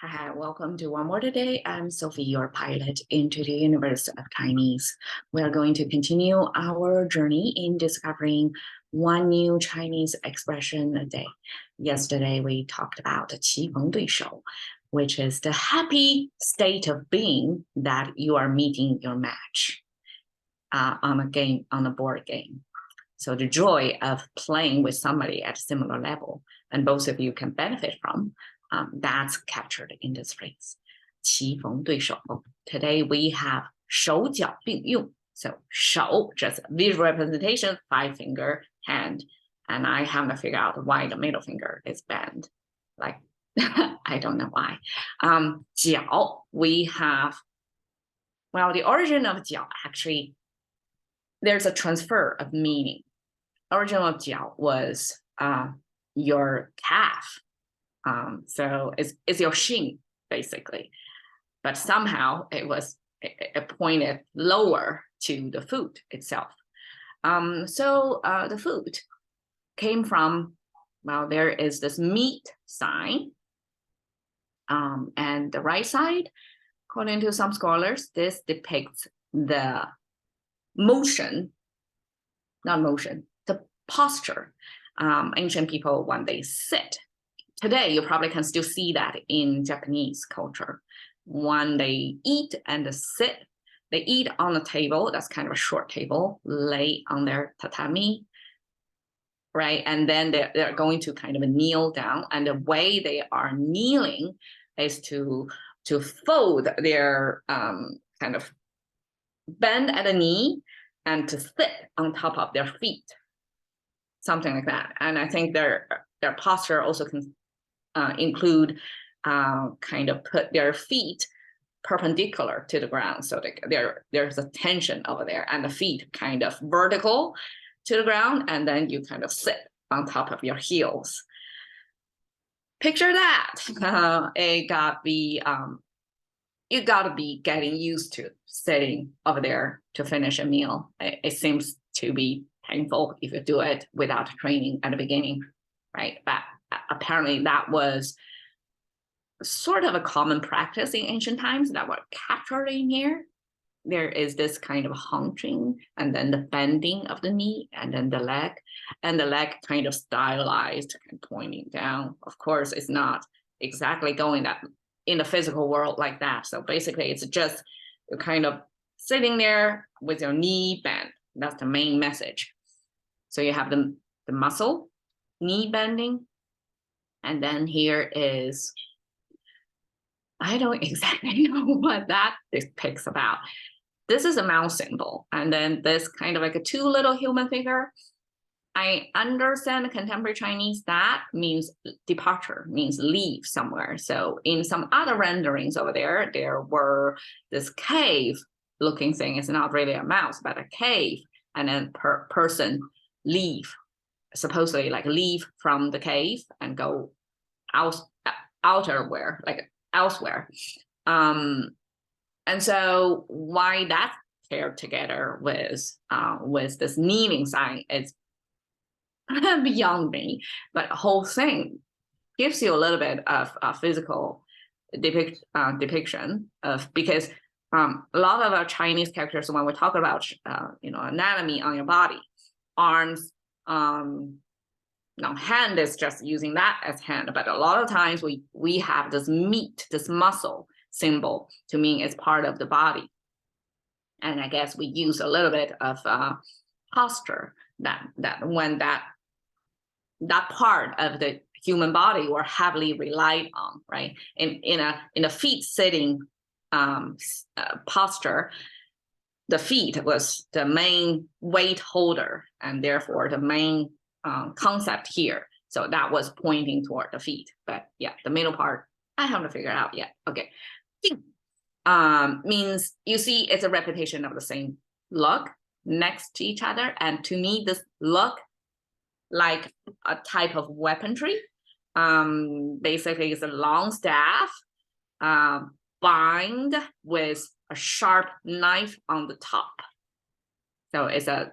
Hi, welcome to One More Today. I'm Sophie, your pilot into the universe of Chinese. We are going to continue our journey in discovering one new Chinese expression a day. Yesterday, we talked about 棋逢对手, which is the happy state of being that you are meeting your match on a board game. So the joy of playing with somebody at a similar level, and both of you can benefit from. That's captured in this phrase. 棋逢对手. Today we have 手脚并用. So 手, just visual representation, 5-finger hand. And I haven't figured out why the middle finger is bent. Like, I don't know why. 脚, we have, well, the origin of 脚, actually, there's a transfer of meaning. Original of 脚was your calf. So it's your shin, basically. But somehow it pointed lower to the foot itself. So the foot came from, well, there is this meat sign. And the right side, according to some scholars, this depicts the motion, not motion, the posture. Ancient people, when they sit, today, you probably can still see that in Japanese culture. When they eat and sit, they eat on a table, that's kind of a short table, lay on their tatami, right? And then they're going to kind of kneel down. And the way they are kneeling is to fold their kind of bend at the knee and to sit on top of their feet, something like that. And I think their posture also can include kind of put their feet perpendicular to the ground, so there's a tension over there, and the feet kind of vertical to the ground, and then you kind of sit on top of your heels. Picture that. You gotta be getting used to sitting over there to finish a meal. It seems to be painful if you do it without training at the beginning, right? But apparently that was sort of a common practice in ancient times that were captured in here. There is this kind of hunching, and then the bending of the knee, and then the leg kind of stylized and pointing down. Of course, it's not exactly going that in the physical world like that. So basically, it's just you're kind of sitting there with your knee bent. That's the main message. So you have the muscle, knee bending, and then here is, I don't exactly know what that depicts about. This is a mouse symbol, and then this kind of like a two little human figure. I understand contemporary Chinese, that means departure, means leave somewhere. So in some other renderings over there were this cave looking thing. It's not really a mouse, but a cave, and then person leave, supposedly like leave from the cave and go outerwhere, like elsewhere. And so why that's paired together with this kneeling sign is beyond me, but the whole thing gives you a little bit of a physical depiction of, because a lot of our Chinese characters, when we talk about anatomy on your body, arms, now hand is just using that as hand, but a lot of times we have this meat, this muscle symbol to mean it's part of the body. And I guess we use a little bit of posture that when that part of the human body were heavily relied on, right? In a feet sitting posture, the feet was the main weight holder, and therefore the main concept here. So that was pointing toward the feet. But yeah, the middle part, I haven't figured out yet. Okay. Means, you see, it's a repetition of the same look next to each other. And to me, this look like a type of weaponry. Basically, it's a long staff bind with a sharp knife on the top. So it's a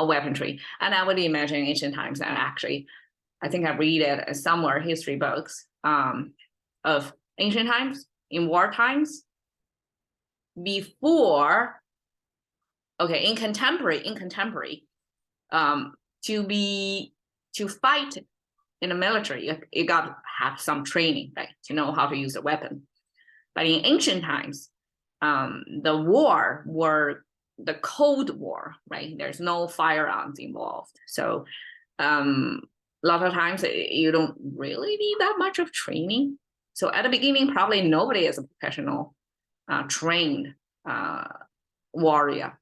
weaponry. And I would imagine ancient times, and actually, I think I read it in somewhere history books. of ancient times, in war times, before, okay, in contemporary, to fight in the military, you got to have some training, right, to know how to use a weapon. But in ancient times, the war were the Cold War, right? There's no firearms involved. So a lot of times you don't really need that much of training. So at the beginning, probably nobody is a professional trained warrior.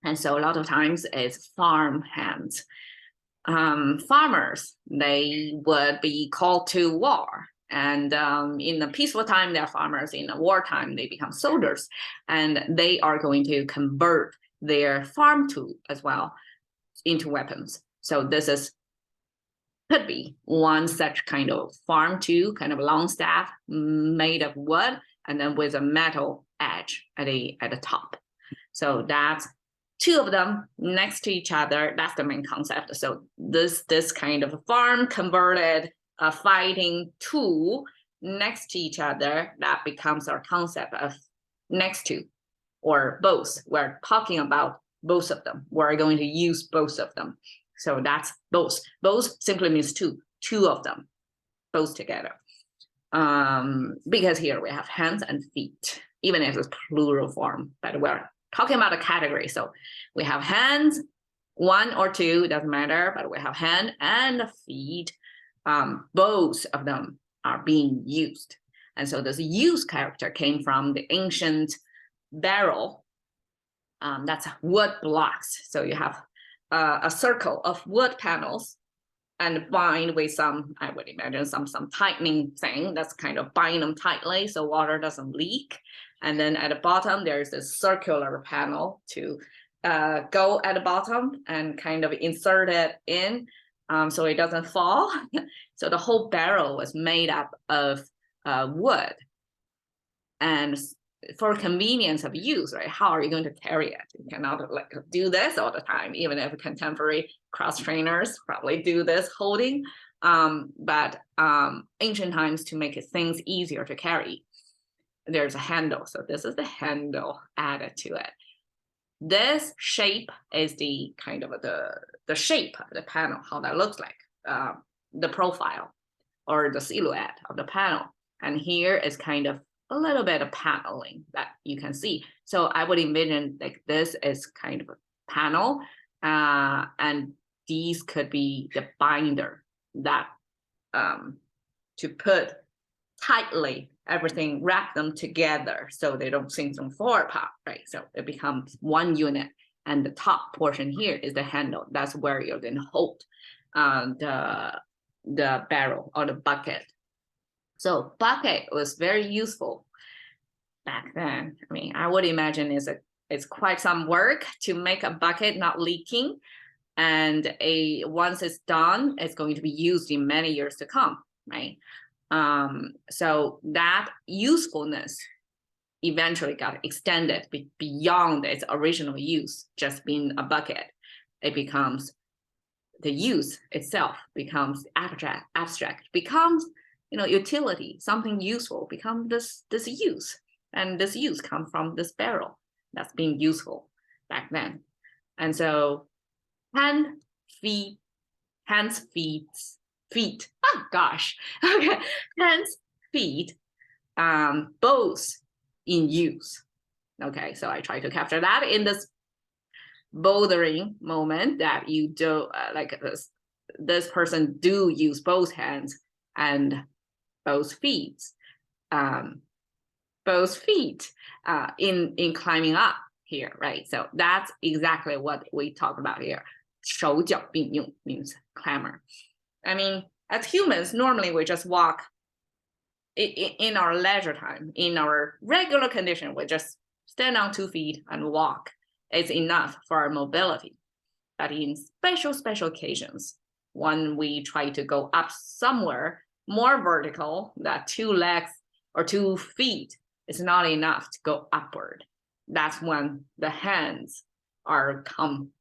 And so a lot of times it's farm hands. Farmers, they would be called to war. And in the peaceful time, they're farmers. In the wartime, they become soldiers. And they are going to convert their farm tool as well into weapons. So this could be one such kind of farm tool, kind of long staff made of wood, and then with a metal edge at the top. So that's two of them next to each other. That's the main concept. So this kind of farm converted a fighting tool next to each other, that becomes our concept of next to, or both. We're talking about both of them. We're going to use both of them. So that's both. Both simply means two of them, both together. Because here we have hands and feet, even if it's plural form, but we're talking about a category. So we have hands, one or two, doesn't matter, but we have hand and feet. Both of them are being used. And so this use character came from the ancient barrel. That's wood blocks. So you have a circle of wood panels and bind with some, I would imagine, some tightening thing that's kind of bind them tightly so water doesn't leak. And then at the bottom, there's this circular panel to go at the bottom and kind of insert it in so it doesn't fall. So the whole barrel was made up of wood. And for convenience of use, right? How are you going to carry it? You cannot like do this all the time, even if contemporary cross trainers probably do this holding. But ancient times, to make things easier to carry, there's a handle. So this is the handle added to it. This shape is the kind of the shape of the panel, how that looks like, the profile or the silhouette of the panel. And here is kind of a little bit of paneling that you can see. So I would envision like this is kind of a panel, and these could be the binder that to put tightly everything, wrap them together so they don't sink and fall apart, right? So it becomes one unit, and the top portion here is the handle. That's where you're going to hold the barrel or the bucket. So bucket was very useful back then. I mean, I would imagine it's quite some work to make a bucket not leaking, and once it's done, it's going to be used in many years to come, right? So that usefulness eventually got extended beyond its original use, just being a bucket. It becomes, the use itself becomes abstract, becomes, utility, something useful, become this use. And this use comes from this barrel that's being useful back then. And so hands, feet, oh gosh, okay, hands, feet, both in use. Okay, so I try to capture that in this bouldering moment that you do, like this person do use both hands and both feet in climbing up here, right? So that's exactly what we talk about here. 手脚并用 means clamber. I mean, as humans, normally we just walk in our leisure time, in our regular condition, we just stand on 2 feet and walk. It's enough for our mobility. But in special occasions, when we try to go up somewhere more vertical, that 2 legs or 2 feet is not enough to go upward. That's when the hands come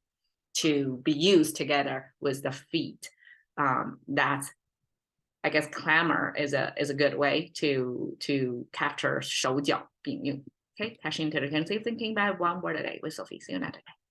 to be used together with the feet. That's I guess clamor is a good way to capture 手脚并用. Okay, passion, intelligence, thinking about one word a day with Sophie. See you next time.